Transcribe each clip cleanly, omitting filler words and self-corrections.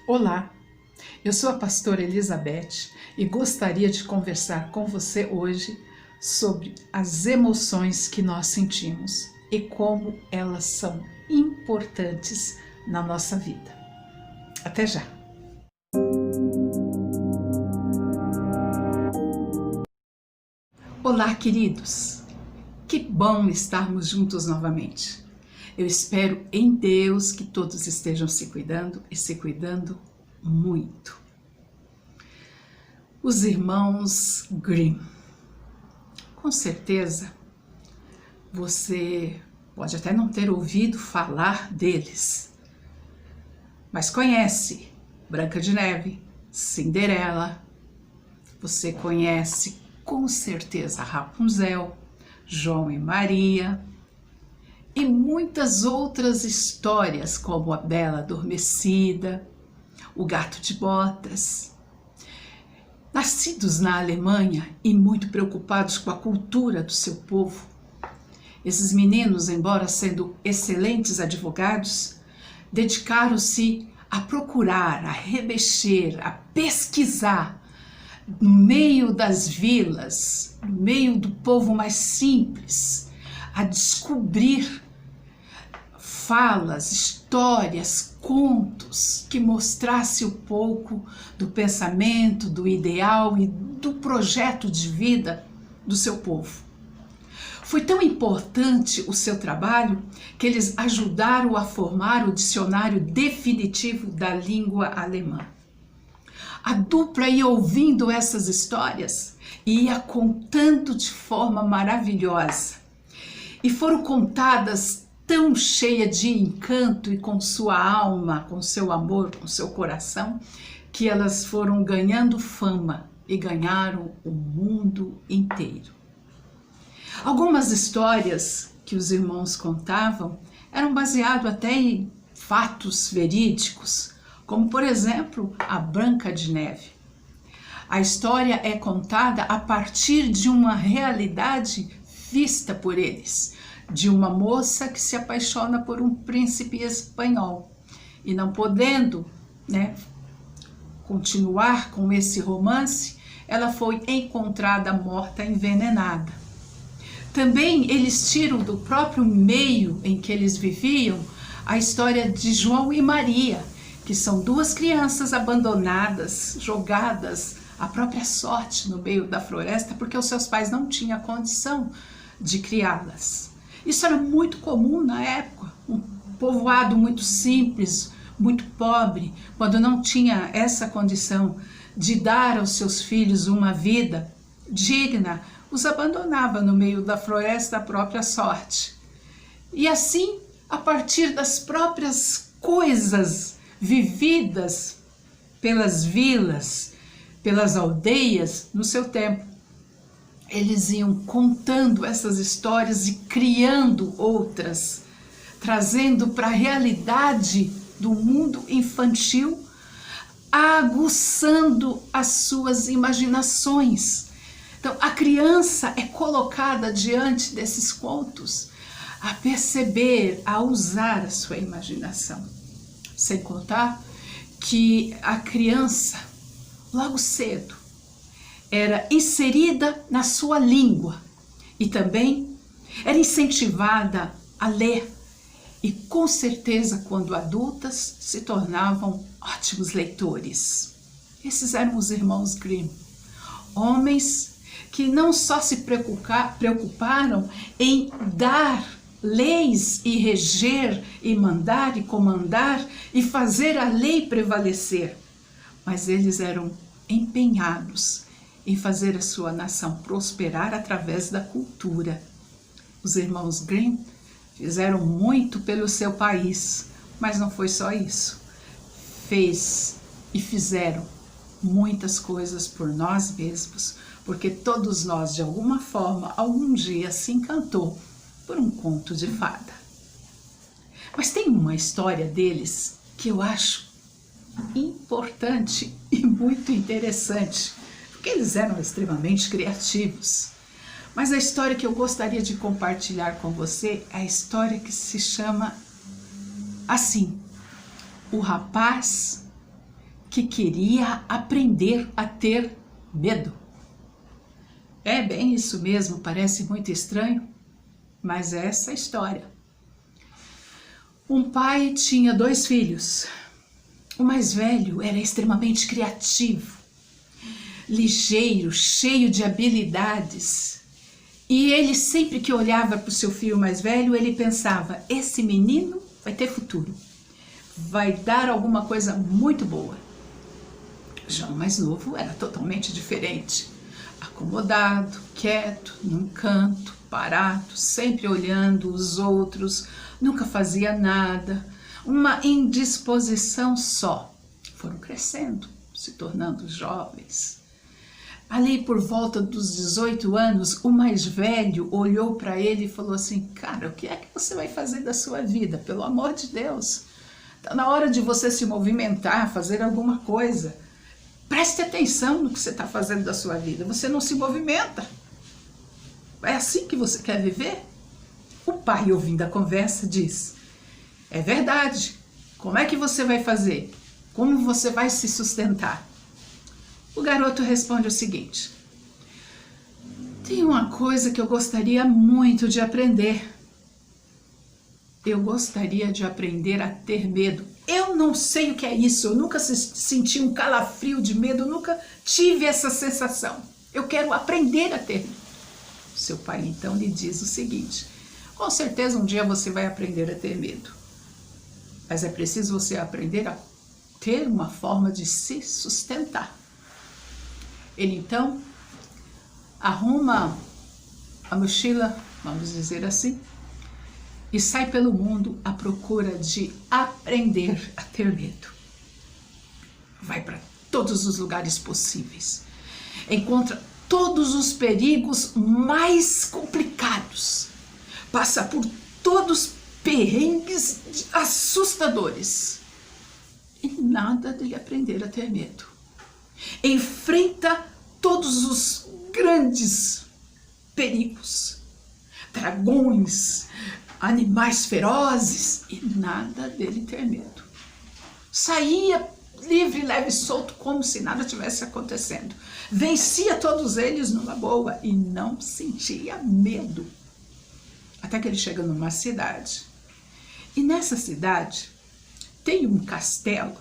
Olá, eu sou a pastora Elizabeth e gostaria de conversar com você hoje sobre as emoções que nós sentimos e como elas são importantes na nossa vida. Até já! Olá, queridos! Que bom estarmos juntos novamente. Eu espero em Deus que todos estejam se cuidando e se cuidando muito. Os irmãos Grimm. Com certeza, você pode até não ter ouvido falar deles, mas conhece Branca de Neve, Cinderela, você conhece com certeza Rapunzel, João e Maria, e muitas outras histórias como a Bela Adormecida, o Gato de Botas. Nascidos na Alemanha e muito preocupados com a cultura do seu povo, esses meninos, embora sendo excelentes advogados, dedicaram-se a procurar, a remexer, a pesquisar no meio das vilas, no meio do povo mais simples, a descobrir falas, histórias, contos que mostrasse um pouco do pensamento, do ideal e do projeto de vida do seu povo. Foi tão importante o seu trabalho que eles ajudaram a formar o dicionário definitivo da língua alemã. A dupla ia ouvindo essas histórias e ia contando de forma maravilhosa. E foram contadas tão cheia de encanto e com sua alma, com seu amor, com seu coração, que elas foram ganhando fama e ganharam o mundo inteiro. Algumas histórias que os irmãos contavam eram baseadas até em fatos verídicos, como por exemplo a Branca de Neve. A história é contada a partir de uma realidade vista por eles, de uma moça que se apaixona por um príncipe espanhol e não podendo, continuar com esse romance, ela foi encontrada morta, envenenada. Também eles tiram do próprio meio em que eles viviam a história de João e Maria, que são duas crianças abandonadas, jogadas à própria sorte no meio da floresta, porque os seus pais não tinham condição de criá-las. Isso era muito comum na época, um povoado muito simples, muito pobre, quando não tinha essa condição de dar aos seus filhos uma vida digna, os abandonava no meio da floresta à própria sorte. E assim, a partir das próprias coisas vividas pelas vilas, pelas aldeias no seu tempo, eles iam contando essas histórias e criando outras, trazendo para a realidade do mundo infantil, aguçando as suas imaginações. Então, a criança é colocada diante desses contos a perceber, a usar a sua imaginação. Sem contar que a criança, logo cedo, era inserida na sua língua e também era incentivada a ler. E com certeza, quando adultas, se tornavam ótimos leitores. Esses eram os irmãos Grimm, homens que não só se preocuparam em dar leis e reger e mandar e comandar e fazer a lei prevalecer, mas eles eram empenhados em fazer a sua nação prosperar através da cultura. Os irmãos Grimm fizeram muito pelo seu país, mas não foi só isso. Fizeram muitas coisas por nós mesmos, porque todos nós, de alguma forma, algum dia se encantou por um conto de fada. Mas tem uma história deles que eu acho importante e muito interessante, porque eles eram extremamente criativos. Mas a história que eu gostaria de compartilhar com você é a história que se chama assim: O Rapaz que queria aprender a ter medo. É bem isso mesmo, parece muito estranho, mas é essa a história. Um pai tinha 2 filhos. O mais velho era extremamente criativo, ligeiro, cheio de habilidades. E ele, sempre que olhava para o seu filho mais velho, ele pensava: esse menino vai ter futuro, vai dar alguma coisa muito boa. Já o mais novo era totalmente diferente. Acomodado, quieto, num canto, parado, sempre olhando os outros, nunca fazia nada, uma indisposição só. Foram crescendo, se tornando jovens. Ali por volta dos 18 anos, o mais velho olhou para ele e falou assim: cara, o que é que você vai fazer da sua vida? Pelo amor de Deus, está na hora de você se movimentar, fazer alguma coisa. Preste atenção no que você está fazendo da sua vida. Você não se movimenta. É assim que você quer viver? O pai, ouvindo a conversa, diz: é verdade. Como é que você vai fazer? Como você vai se sustentar? O garoto responde o seguinte: tem uma coisa que eu gostaria muito de aprender. Eu gostaria de aprender a ter medo. Eu não sei o que é isso, eu nunca senti um calafrio de medo, eu nunca tive essa sensação. Eu quero aprender a ter medo. Seu pai então lhe diz o seguinte: com certeza um dia você vai aprender a ter medo, mas é preciso você aprender a ter uma forma de se sustentar. Ele então arruma a mochila, vamos dizer assim, e sai pelo mundo à procura de aprender a ter medo. Vai para todos os lugares possíveis, encontra todos os perigos mais complicados, passa por todos os perrengues assustadores e nada dele aprender a ter medo. Enfrenta todos os grandes perigos, dragões, animais ferozes e nada dele ter medo. Saía livre, leve e solto, como se nada tivesse acontecendo. Vencia todos eles numa boa e não sentia medo. Até que ele chega numa cidade. E nessa cidade tem um castelo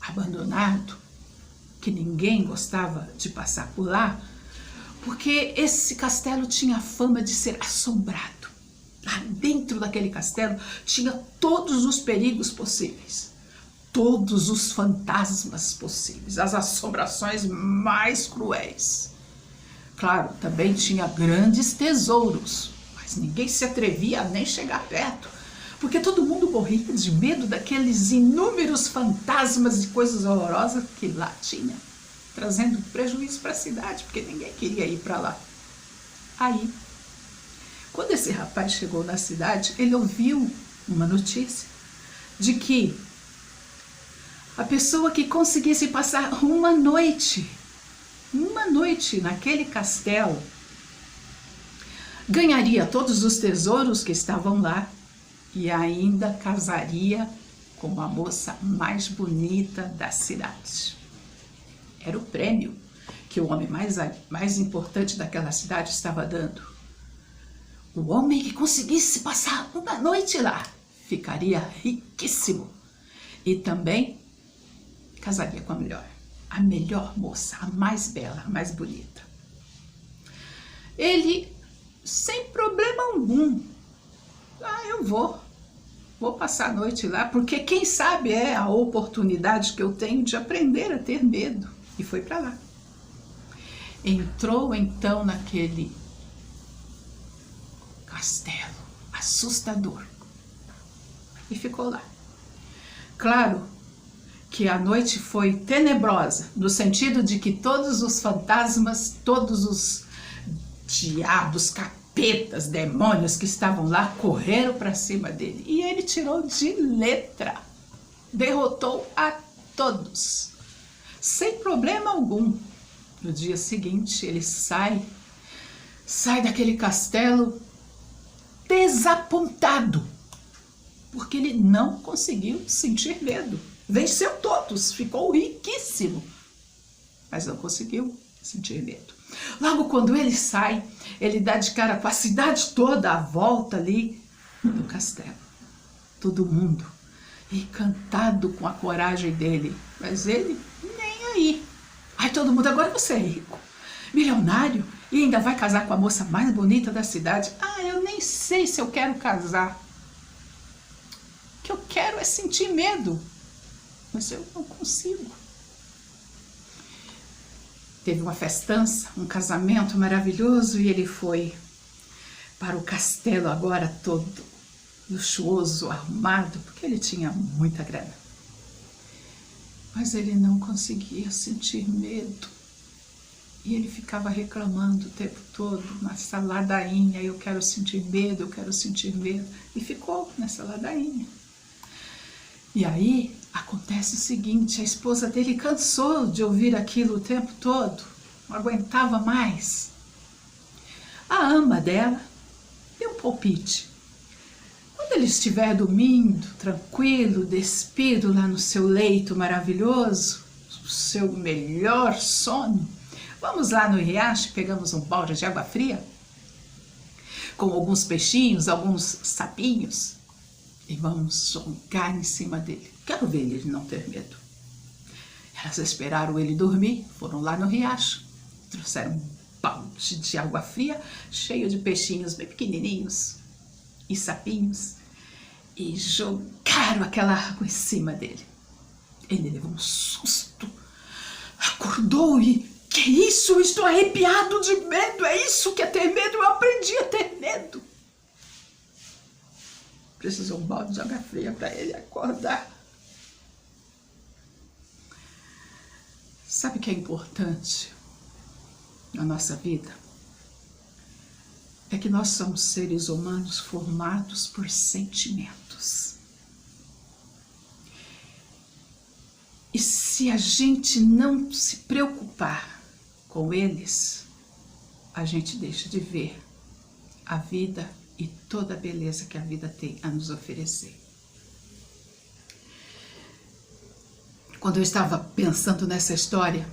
abandonado, que ninguém gostava de passar por lá, porque esse castelo tinha a fama de ser assombrado. Lá dentro daquele castelo tinha todos os perigos possíveis, todos os fantasmas possíveis, as assombrações mais cruéis. Claro, também tinha grandes tesouros, mas ninguém se atrevia a nem chegar perto, porque todo mundo morria de medo daqueles inúmeros fantasmas e coisas horrorosas que lá tinha, trazendo prejuízo para a cidade, porque ninguém queria ir para lá. Aí, quando esse rapaz chegou na cidade, ele ouviu uma notícia de que a pessoa que conseguisse passar uma noite naquele castelo, ganharia todos os tesouros que estavam lá e ainda casaria com a moça mais bonita da cidade. Era o prêmio que o homem mais importante daquela cidade estava dando. O homem que conseguisse passar uma noite lá ficaria riquíssimo e também casaria com a melhor moça, a mais bela, a mais bonita. Ele, sem problema algum, eu vou passar a noite lá, porque quem sabe é a oportunidade que eu tenho de aprender a ter medo. E foi para lá. Entrou então naquele castelo assustador e ficou lá. Claro que a noite foi tenebrosa, no sentido de que todos os fantasmas, todos os diabos, capetas, demônios que estavam lá correram para cima dele. E ele tirou de letra, derrotou a todos, sem problema algum. No dia seguinte ele sai daquele castelo desapontado, porque ele não conseguiu sentir medo. Venceu todos, ficou riquíssimo, mas não conseguiu sentir medo. Logo quando ele sai, ele dá de cara com a cidade toda à volta ali do castelo. Todo mundo encantado com a coragem dele, mas ele nem aí. Ai, todo mundo, agora você é rico, milionário e ainda vai casar com a moça mais bonita da cidade. Ah, eu nem sei se eu quero casar. O que eu quero é sentir medo, mas eu não consigo. Teve uma festança, um casamento maravilhoso e ele foi para o castelo agora todo luxuoso, arrumado, porque ele tinha muita grana. Mas ele não conseguia sentir medo. E ele ficava reclamando o tempo todo, nessa ladainha, eu quero sentir medo, eu quero sentir medo. E ficou nessa ladainha. E aí acontece o seguinte, a esposa dele cansou de ouvir aquilo o tempo todo, não aguentava mais. A ama dela deu um palpite. Quando ele estiver dormindo, tranquilo, despido lá no seu leito maravilhoso, o seu melhor sono, vamos lá no riacho, pegamos um balde de água fria, com alguns peixinhos, alguns sapinhos, e vamos jogar em cima dele. Quero ver ele não ter medo. Elas esperaram ele dormir, foram lá no riacho, trouxeram um balde de água fria, cheio de peixinhos bem pequenininhos e sapinhos, e jogaram aquela água em cima dele. Ele levou um susto, acordou e, que isso? Eu estou arrepiado de medo, é isso que é ter medo, eu aprendi a ter medo. Precisou um balde de água fria para ele acordar. Sabe o que é importante na nossa vida? É que nós somos seres humanos formados por sentimentos. E se a gente não se preocupar com eles, a gente deixa de ver a vida e toda a beleza que a vida tem a nos oferecer. Quando eu estava pensando nessa história,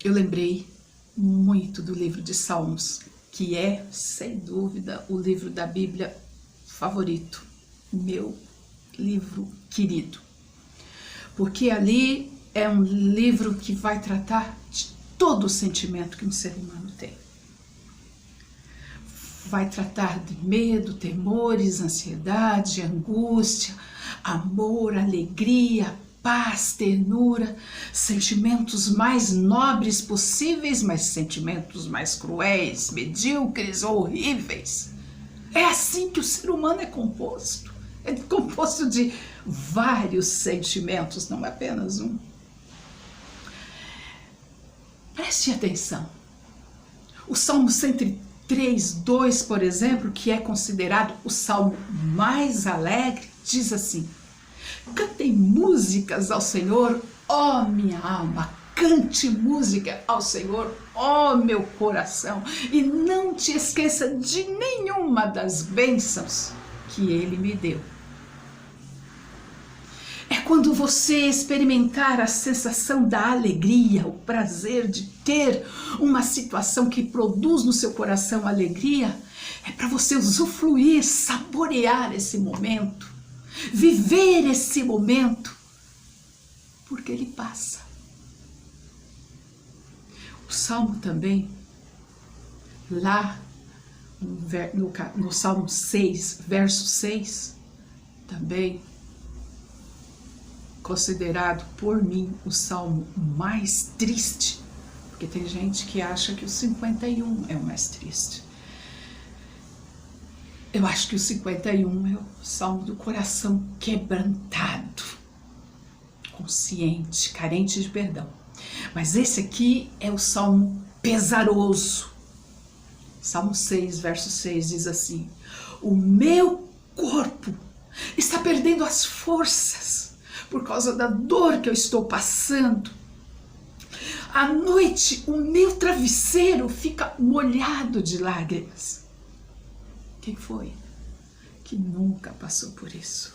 eu lembrei muito do livro de Salmos, que é, sem dúvida, o livro da Bíblia favorito, meu livro querido. Porque ali é um livro que vai tratar de todo o sentimento que um ser humano tem. Vai tratar de medo, temores, ansiedade, angústia, amor, alegria, paz, ternura, sentimentos mais nobres possíveis, mas sentimentos mais cruéis, medíocres, horríveis. É assim que o ser humano é composto. É composto de vários sentimentos, não apenas um. Preste atenção. O Salmo 103:2, por exemplo, que é considerado o salmo mais alegre, diz assim: cantem músicas ao Senhor, ó minha alma, cante música ao Senhor, ó meu coração, e não te esqueça de nenhuma das bênçãos que Ele me deu. É quando você experimentar a sensação da alegria, o prazer de ter uma situação que produz no seu coração alegria, é para você usufruir, saborear esse momento, viver esse momento, porque ele passa. O Salmo também, lá no Salmo 6, verso 6, também considerado por mim o salmo mais triste, porque tem gente que acha que o 51 é o mais triste. Eu acho que o 51 é o salmo do coração quebrantado, consciente, carente de perdão. Mas esse aqui é o salmo pesaroso. Salmo 6, verso 6 diz assim: o meu corpo está perdendo as forças por causa da dor que eu estou passando. À noite, o meu travesseiro fica molhado de lágrimas. Quem foi que nunca passou por isso?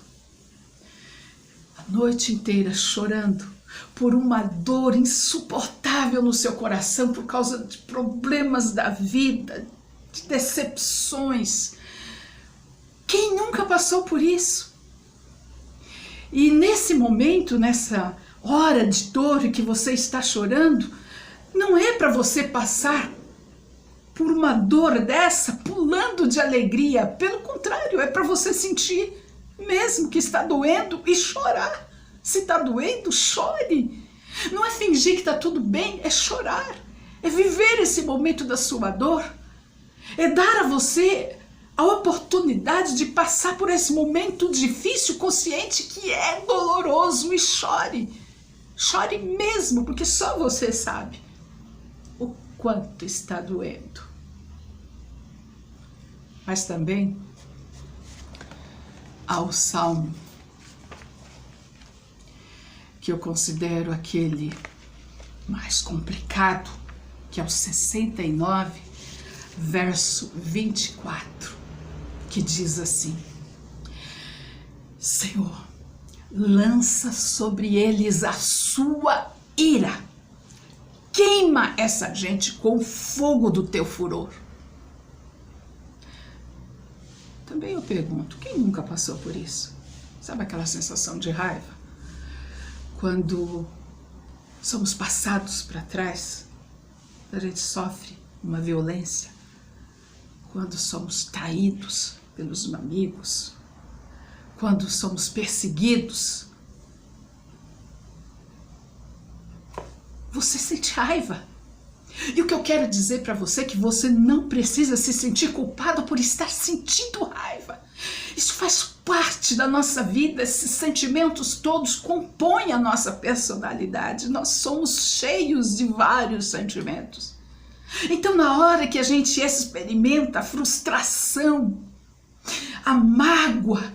a noite inteira chorando por uma dor insuportável no seu coração por causa de problemas da vida, de decepções. Quem nunca passou por isso? E nesse momento, nessa hora de dor que você está chorando, não é para você passar por uma dor dessa pulando de alegria. Pelo contrário, é para você sentir mesmo que está doendo e chorar. Se está doendo, chore. Não é fingir que está tudo bem, é chorar. É viver esse momento da sua dor. É dar a você a oportunidade de passar por esse momento difícil, consciente que é doloroso, e chore. Chore mesmo, porque só você sabe o quanto está doendo. Mas também há o Salmo, que eu considero aquele mais complicado, que é o 69, verso 24, que diz assim: Senhor, lança sobre eles a sua ira, queima essa gente com o fogo do teu furor. Também eu pergunto, quem nunca passou por isso? Sabe aquela sensação de raiva? Quando somos passados para trás, a gente sofre uma violência. Quando somos traídos pelos amigos, quando somos perseguidos, você sente raiva. E o que eu quero dizer para você é que você não precisa se sentir culpado por estar sentindo raiva. Isso faz parte da nossa vida, esses sentimentos todos compõem a nossa personalidade. Nós somos cheios de vários sentimentos. Então, na hora que a gente experimenta a frustração, a mágoa,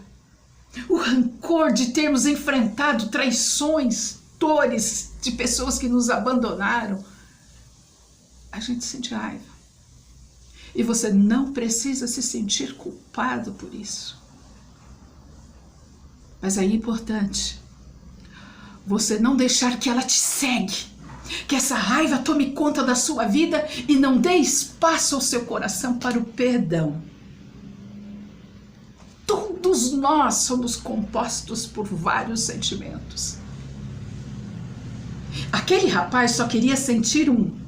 o rancor de termos enfrentado traições, dores de pessoas que nos abandonaram, a gente sente raiva. E você não precisa se sentir culpado por isso. Mas é importante você não deixar que ela te cegue, que essa raiva tome conta da sua vida e não dê espaço ao seu coração para o perdão. Todos nós somos compostos por vários sentimentos. Aquele rapaz só queria sentir um.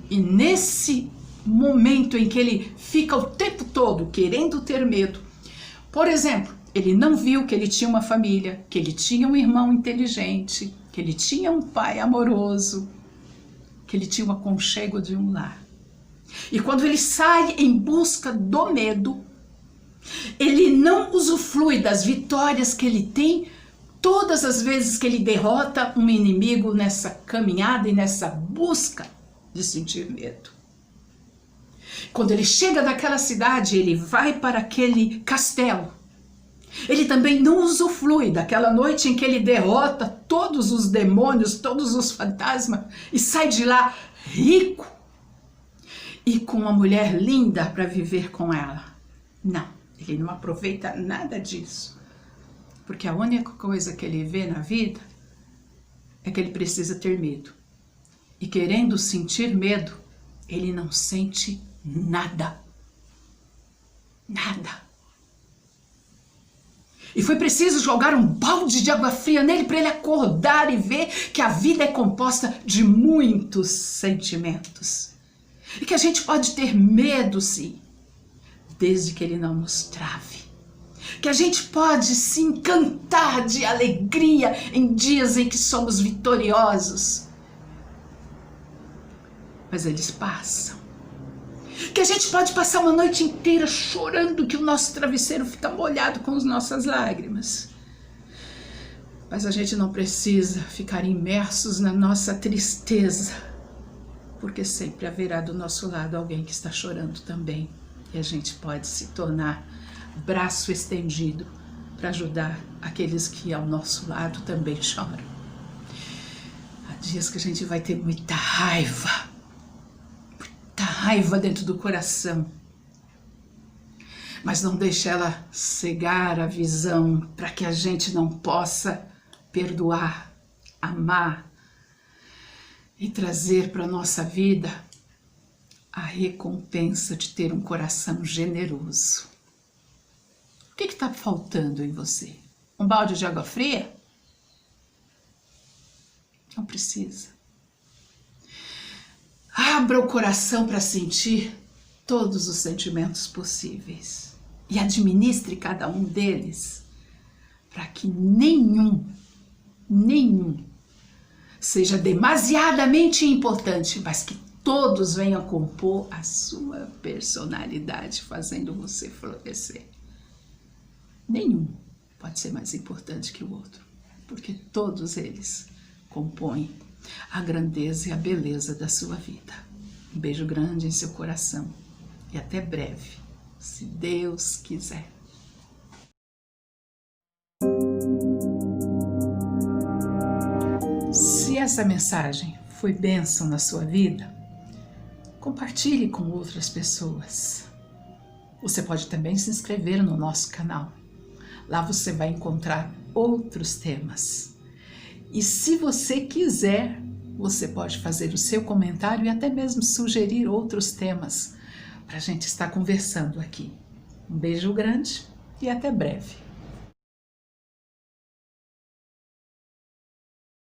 E nesse momento em que ele fica o tempo todo querendo ter medo, por exemplo, ele não viu que ele tinha uma família, que ele tinha um irmão inteligente, que ele tinha um pai amoroso, que ele tinha o aconchego de um lar. E quando ele sai em busca do medo, ele não usufrui das vitórias que ele tem todas as vezes que ele derrota um inimigo nessa caminhada e nessa busca de sentir medo. Quando ele chega naquela cidade, ele vai para aquele castelo. Ele também não usufrui daquela noite em que ele derrota todos os demônios, todos os fantasmas e sai de lá rico e com uma mulher linda para viver com ela. Não, ele não aproveita nada disso, porque a única coisa que ele vê na vida é que ele precisa ter medo. E querendo sentir medo, ele não sente nada. Nada. E foi preciso jogar um balde de água fria nele para ele acordar e ver que a vida é composta de muitos sentimentos. E que a gente pode ter medo, sim, desde que ele não nos trave. Que a gente pode se encantar de alegria em dias em que somos vitoriosos. Mas eles passam. Que a gente pode passar uma noite inteira chorando que o nosso travesseiro fica molhado com as nossas lágrimas. Mas a gente não precisa ficar imersos na nossa tristeza, porque sempre haverá do nosso lado alguém que está chorando também. E a gente pode se tornar braço estendido para ajudar aqueles que ao nosso lado também choram. Há dias que a gente vai ter muita raiva dentro do coração, mas não deixe ela cegar a visão para que a gente não possa perdoar, amar e trazer para a nossa vida a recompensa de ter um coração generoso. O que está faltando em você? Um balde de água fria? Não precisa. Abra o coração para sentir todos os sentimentos possíveis e administre cada um deles para que nenhum seja demasiadamente importante, mas que todos venham compor a sua personalidade, fazendo você florescer. Nenhum pode ser mais importante que o outro, porque todos eles compõem a grandeza e a beleza da sua vida. Um beijo grande em seu coração e até breve, se Deus quiser. Se essa mensagem foi bênção na sua vida, compartilhe com outras pessoas. Você pode também se inscrever no nosso canal. Lá você vai encontrar outros temas. E se você quiser, você pode fazer o seu comentário e até mesmo sugerir outros temas para a gente estar conversando aqui. Um beijo grande e até breve.